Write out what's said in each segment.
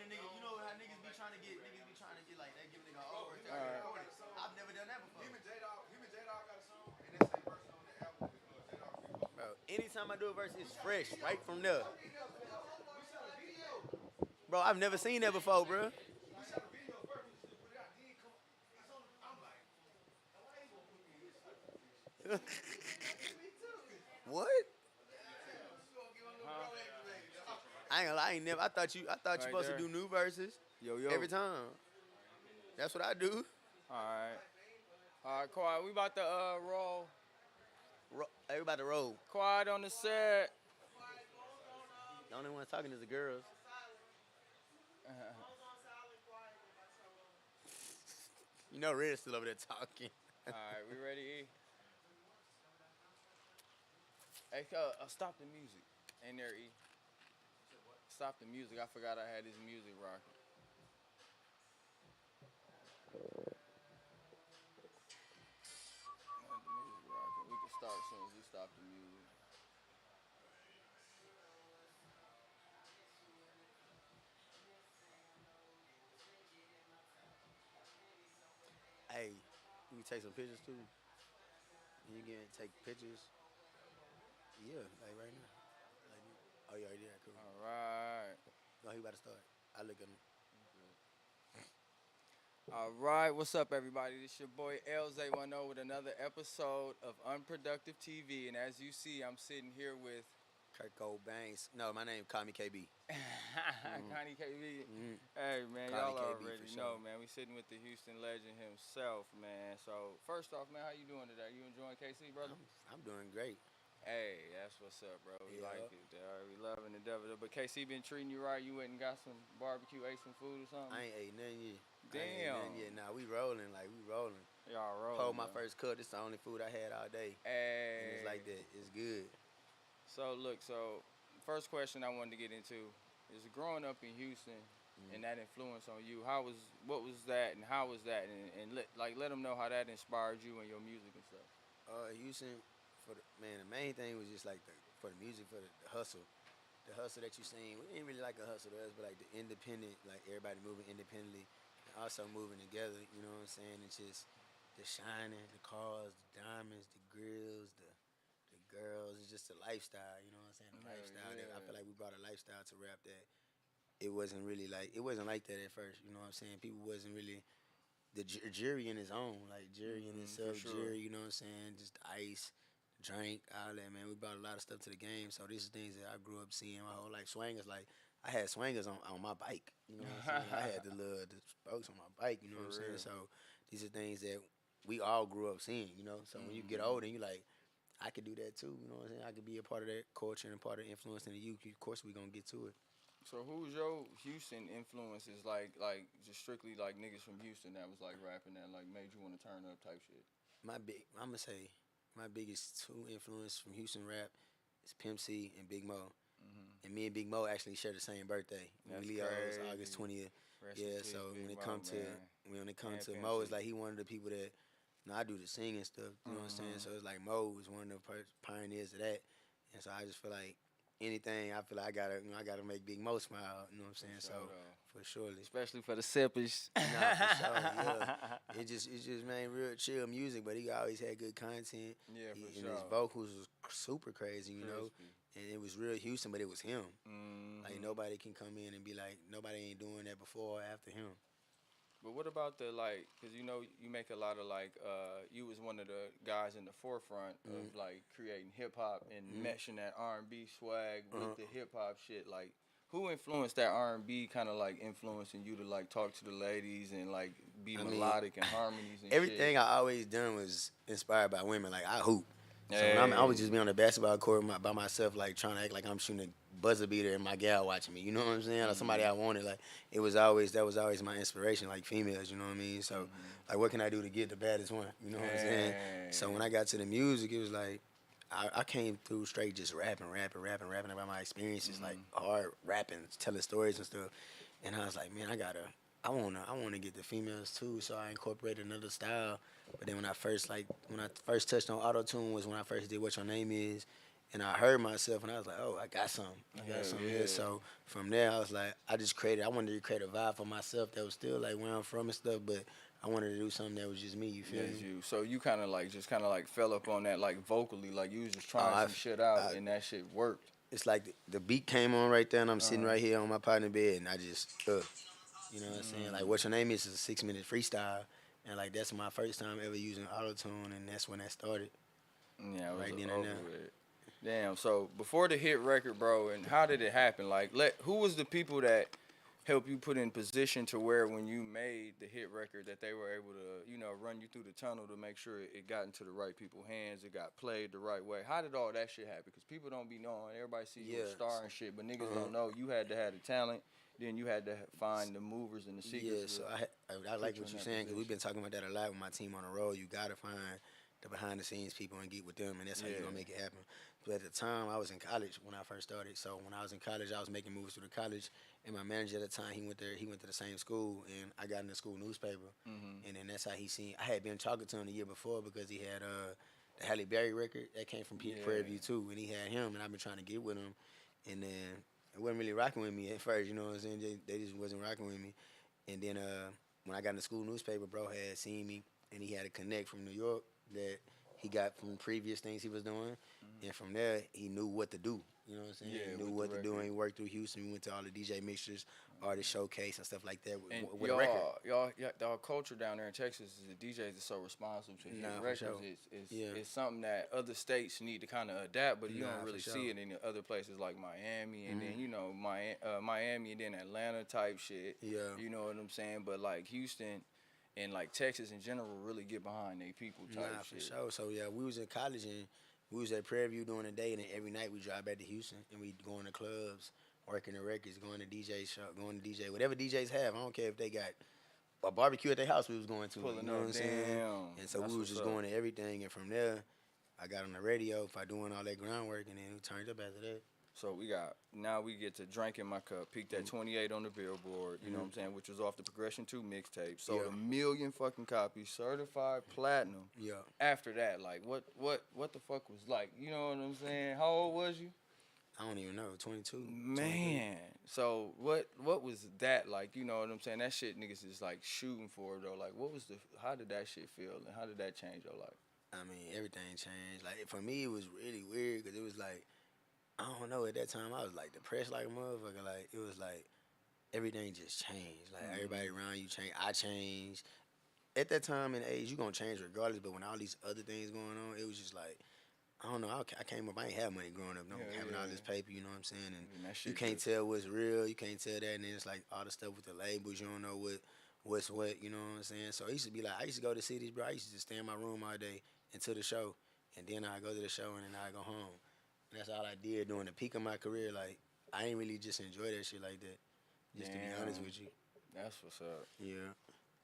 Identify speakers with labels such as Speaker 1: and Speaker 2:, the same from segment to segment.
Speaker 1: nigga, you know how niggas be trying to get like they give a nigga a verse, they record it. I've never done that before. Him and J Dog got a song, and that's their verse on the album with J Dog. Bro, anytime I do a verse, it's fresh, right from there. Bro, I've never seen that before, bro. What? I ain't gonna lie, I ain't never. I thought you
Speaker 2: Right
Speaker 1: supposed to
Speaker 2: there.
Speaker 1: do new verses
Speaker 2: Yo, yo.
Speaker 1: every time. That's what I do.
Speaker 2: Alright. Alright, quiet. We about to roll.
Speaker 1: Everybody roll.
Speaker 2: Quiet on the set.
Speaker 1: The only one talking is the girls. You know Red's still over there talking.
Speaker 2: Alright, we ready, E? Hey, stop the music. In there, E. Stop the music. I forgot I had this music rocking. Had the music rocking. We can start as soon as we stop the music.
Speaker 1: Hey, you can take some pictures too. You can take pictures. Yeah, like right now. Like, oh, you already did that. Cool.
Speaker 2: Alright.
Speaker 1: No, he about to start. I look at him.
Speaker 2: Alright, what's up, everybody? This your boy LZ10 with another episode of Unproductive TV. And as you see, I'm sitting here with
Speaker 1: Kirko Bangz. No, my name call me KB.
Speaker 2: Connie KB.
Speaker 1: Mm-hmm.
Speaker 2: Hey, man,
Speaker 1: Connie
Speaker 2: y'all
Speaker 1: KB
Speaker 2: already
Speaker 1: for
Speaker 2: know,
Speaker 1: sure.
Speaker 2: man. We sitting with the Houston legend himself, man. So, first off, man, how you doing today? You enjoying KC, brother?
Speaker 1: I'm doing great.
Speaker 2: Hey, that's what's up, bro. We
Speaker 1: Yeah.
Speaker 2: like it. We loving the devil. But KC been treating you right. You went and got some barbecue, ate some food or something?
Speaker 1: I ain't ate nothing yet.
Speaker 2: Damn.
Speaker 1: Nah, we rolling. Like, we rolling.
Speaker 2: Y'all rolling.
Speaker 1: Pulled my
Speaker 2: bro.
Speaker 1: first cut. This the only food I had all day.
Speaker 2: Hey.
Speaker 1: And it's like that. It's good.
Speaker 2: So, look, first question I wanted to get into is growing up in Houston and that influence on you. What was that and how was that? And let them know how that inspired you and your music and stuff.
Speaker 1: Houston, the main thing was just like for the music, for the hustle. The hustle that you seen, we didn't really like a hustle to us, but like the independent, like everybody moving independently and also moving together, you know what I'm saying? It's just the shining, the cars, the diamonds, the grills, the girls, it's just a lifestyle, you know what I'm saying? The lifestyle that I feel like we brought a lifestyle to rap that it wasn't like that at first, you know what I'm saying? People wasn't really the jury in his own, like jury in himself,
Speaker 2: sure.
Speaker 1: jury, you know what I'm saying? Just the ice, drink, all that, man. We brought a lot of stuff to the game. So these are things that I grew up seeing my whole life. Swangers, like, I had swangers on my bike. You know what I'm saying? I had the spokes on my bike, you know what I'm saying? So these are things that we all grew up seeing, you know? So when you get older, you like, I could do that too, you know what I'm saying? I could be a part of that culture and a part of influencing the youth. Of course, we going to get to it.
Speaker 2: So who's your Houston influences? Like just strictly like niggas from Houston that was like rapping that like made you want to turn up type shit.
Speaker 1: I'm gonna say my biggest two influence from Houston rap is Pimp C and Big Mo. And me and Big Mo actually share the same birthday.
Speaker 2: That's
Speaker 1: Leo's
Speaker 2: crazy.
Speaker 1: August 20th.
Speaker 2: Rest in peace,
Speaker 1: So
Speaker 2: Big
Speaker 1: when it
Speaker 2: Mo,
Speaker 1: come to
Speaker 2: man. And
Speaker 1: Mo,
Speaker 2: Pimp
Speaker 1: it's
Speaker 2: C.
Speaker 1: like he one of the people that I do the singing stuff. You know what I'm saying? So it's like Mo was one of the pioneers of that. And so I just feel like anything, I feel like I gotta make Big Mo smile. You know what I'm saying?
Speaker 2: For sure,
Speaker 1: So
Speaker 2: though.
Speaker 1: for surely.
Speaker 2: Especially for the sippers.
Speaker 1: Nah, for sure, yeah. It's just man, real chill music, but he always had good content.
Speaker 2: Yeah, for
Speaker 1: And
Speaker 2: sure.
Speaker 1: his vocals was super crazy, you know.
Speaker 2: Crispy.
Speaker 1: And it was real Houston, but it was him.
Speaker 2: Mm-hmm.
Speaker 1: Like nobody can come in and be like, nobody ain't doing that before or after him.
Speaker 2: But what about the like? Cause you know you make a lot of like. You was one of the guys in the forefront of like creating hip hop and meshing that R&B swag with the hip hop shit. Like, who influenced that R&B kind of like influencing you to like talk to the ladies and like be melodic and harmonies and
Speaker 1: Everything
Speaker 2: shit?
Speaker 1: I always done was inspired by women. Like I hoop. So
Speaker 2: Hey.
Speaker 1: I would just be on the basketball court by myself, like trying to act like I'm shooting a buzzer beater and my gal watching me. You know what I'm saying? Or somebody I wanted. Like that was always my inspiration. Like females, you know what I mean? So like, what can I do to get the baddest one? You know what I'm saying? So when I got to the music, it was like I came through straight just rapping about my experiences, like hard rapping, telling stories and stuff. And I was like, man, I wanna get the females too. So I incorporated another style. But then when I first touched on auto tune was when I first did What Your Name Is, and I heard myself, and I was like, oh, I got something. I got something here. So from there, I was like, I wanted to create a vibe for myself that was still like where I'm from and stuff, but I wanted to do something that was just me. You feel me?
Speaker 2: You. So you kind of like just kind of like fell up on that like vocally, like you was just
Speaker 1: Oh,
Speaker 2: trying some shit out, and that shit worked.
Speaker 1: It's like the beat came on right there, and I'm sitting right here on my partner bed, and I just, you know what I'm saying? Like, What's Your Name is a 6-minute freestyle, and like that's my first time ever using auto tune, and that's when that started.
Speaker 2: Yeah, it was
Speaker 1: right then
Speaker 2: over
Speaker 1: and there.
Speaker 2: with. Damn. So before the hit record, bro, and how did it happen? Like, who was the people that helped you put in position to where when you made the hit record that they were able to, run you through the tunnel to make sure it got into the right people's hands, it got played the right way. How did all that shit happen? Because people don't be knowing. Everybody see you a star and shit, but niggas don't know. You had to have the talent. Then you had to find the movers and the secrets.
Speaker 1: Yeah, so I like what you're saying, because we've been talking about that a lot with my team on the road. You got to find the behind the scenes people and get with them, and that's how you're going to make it happen. But at the time, I was in college when I first started. So when I was in college, I was making moves through the college, and my manager at the time, he went to the same school, and I got in the school newspaper. And then that's how he seen. I had been talking to him the year before because he had the Halle Berry record that came from Prairie View too, and he had him, and I've been trying to get with him, and then it wasn't really rocking with me at first, you know what I'm saying? They just wasn't rocking with me. And then when I got in the school newspaper, bro had seen me, and he had a connect from New York that he got from previous things he was doing. And from there, he knew what to do. You know what I'm saying?
Speaker 2: Yeah,
Speaker 1: he knew what to do, and he worked through Houston. We went to all the DJ mixtures, artist showcase, and stuff like that with a record.
Speaker 2: Y'all culture down there in Texas is the DJs are so responsible to hit records.
Speaker 1: Sure.
Speaker 2: It's something that other states need to kind of adapt, but you don't really
Speaker 1: sure.
Speaker 2: see it in other places like Miami, and then Miami, and then Atlanta type shit.
Speaker 1: Yeah.
Speaker 2: You know what I'm saying? But like Houston and like Texas in general really get behind their people type shit.
Speaker 1: For sure. So yeah, we was in college, and we was at Prairie View during the day, and then every night we drive back to Houston, and we going to clubs, working the records, going to DJ shop, going to DJ, whatever DJs have. I don't care if they got a barbecue at their house we was going to.
Speaker 2: Pulling
Speaker 1: you know what I'm saying? And so
Speaker 2: That's
Speaker 1: we was just going to everything, and from there, I got on the radio by doing all that groundwork, and then we turned up after that.
Speaker 2: So now we get to Drink in My Cup, peaked at 28 on the Billboard, you know what I'm saying, which was off the Progression 2 mixtape. Sold 1 million fucking copies, certified platinum.
Speaker 1: Yeah.
Speaker 2: After that, like, what the fuck was like, you know what I'm saying? How old was you?
Speaker 1: I don't even know, 22.
Speaker 2: Man.
Speaker 1: 23.
Speaker 2: So what was that like, you know what I'm saying? That shit niggas is like shooting for, though. Like, how did that shit feel, and how did that change your life?
Speaker 1: I mean, everything changed. Like, for me, it was really weird, because it was like, I don't know, at that time, I was, like, depressed like a motherfucker. Like, it was, like, everything just changed. Like, everybody around you changed. I changed. At that time and age, you going to change regardless, but when all these other things going on, it was just, like, I don't know, I came up, I ain't have money growing up, having all this paper, you know what I'm saying? And you can't tell what's real, you can't tell that, and then it's, like, all the stuff with the labels, you don't know what's what, you know what I'm saying? So I used to go to cities, bro. I used to just stay in my room all day until the show, and then I go to the show, and then I go home. And that's all I did during the peak of my career. Like, I ain't really just enjoy that shit like that, just to be honest with you.
Speaker 2: That's what's up.
Speaker 1: Yeah.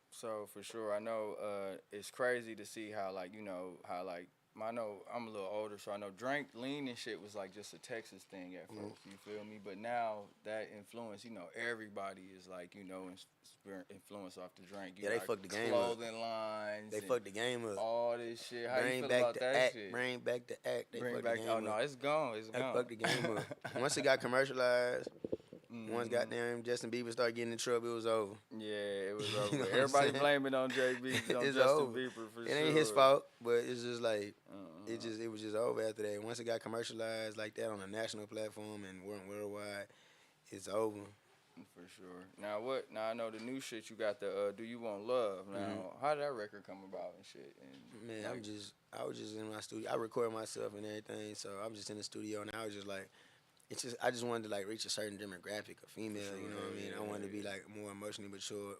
Speaker 2: So, for sure, I know it's crazy to see how, like, I know I'm a little older, so I know drink, lean and shit was like just a Texas thing at first, you feel me? But now that influence, everybody is like, influenced off the drink.
Speaker 1: They fucked the game up.
Speaker 2: Clothing lines.
Speaker 1: They fucked the game up.
Speaker 2: All this shit. How you feel about that shit?
Speaker 1: Bring back the act. They fucked the game up.
Speaker 2: No, it's gone. It's gone.
Speaker 1: They fucked the game up. Once it got commercialized, once goddamn Justin Bieber started getting in trouble, it was over.
Speaker 2: Yeah, it was over. Everybody blame it on JB, on Justin Bieber for sure.
Speaker 1: It ain't his fault, but it's just like it was just over after that. Once it got commercialized like that on a national platform and worldwide, it's over.
Speaker 2: For sure. Now I know the new shit you got, the Do You Want Love. Now, how did that record come about and shit? And
Speaker 1: man, I was just in my studio. I record myself and everything, so I'm just in the studio, and I was just like, I just wanted to like reach a certain demographic, a female, you know what I mean? I wanted to be like more emotionally mature,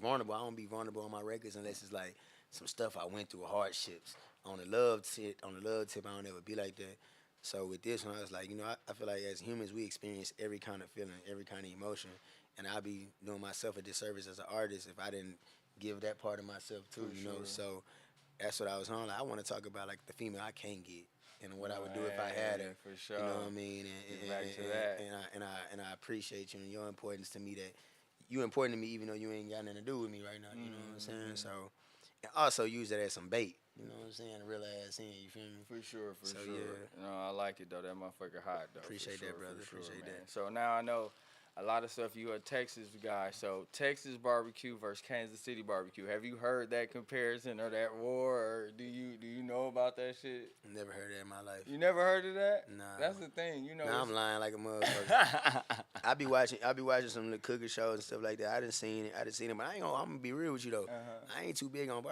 Speaker 1: vulnerable. I don't be vulnerable on my records unless it's like some stuff I went through, hardships. On the love tip, I don't ever be like that. So with this one, I was like, I feel like as humans, we experience every kind of feeling, every kind of emotion, and I'd be doing myself a disservice as an artist if I didn't give that part of myself too, you know? So that's what I was on. Like, I want to talk about like the female I can't get. And what I would do if I had her,
Speaker 2: for sure.
Speaker 1: You know what I mean? And I appreciate you and your importance to me. That you important to me, even though you ain't got nothing to do with me right now. You know what I'm saying? So and also use that as some bait. You know what I'm saying? A real ass in, you feel me?
Speaker 2: For sure, for
Speaker 1: So,
Speaker 2: sure.
Speaker 1: yeah.
Speaker 2: No, I like it though. That motherfucker hot though.
Speaker 1: Appreciate
Speaker 2: for
Speaker 1: that,
Speaker 2: sure,
Speaker 1: brother.
Speaker 2: For sure,
Speaker 1: Appreciate
Speaker 2: man.
Speaker 1: that.
Speaker 2: So now I know a lot of stuff. You a Texas guy. So Texas barbecue versus Kansas City barbecue. Have you heard that comparison or that war? Or do you know about that shit?
Speaker 1: Never heard that in my life.
Speaker 2: You never heard of that?
Speaker 1: Nah.
Speaker 2: That's the thing. You know.
Speaker 1: Nah, I'm lying like a motherfucker. I be watching some of the cooking shows and stuff like that. I done seen it, but I'm gonna be real with you though. I ain't too big on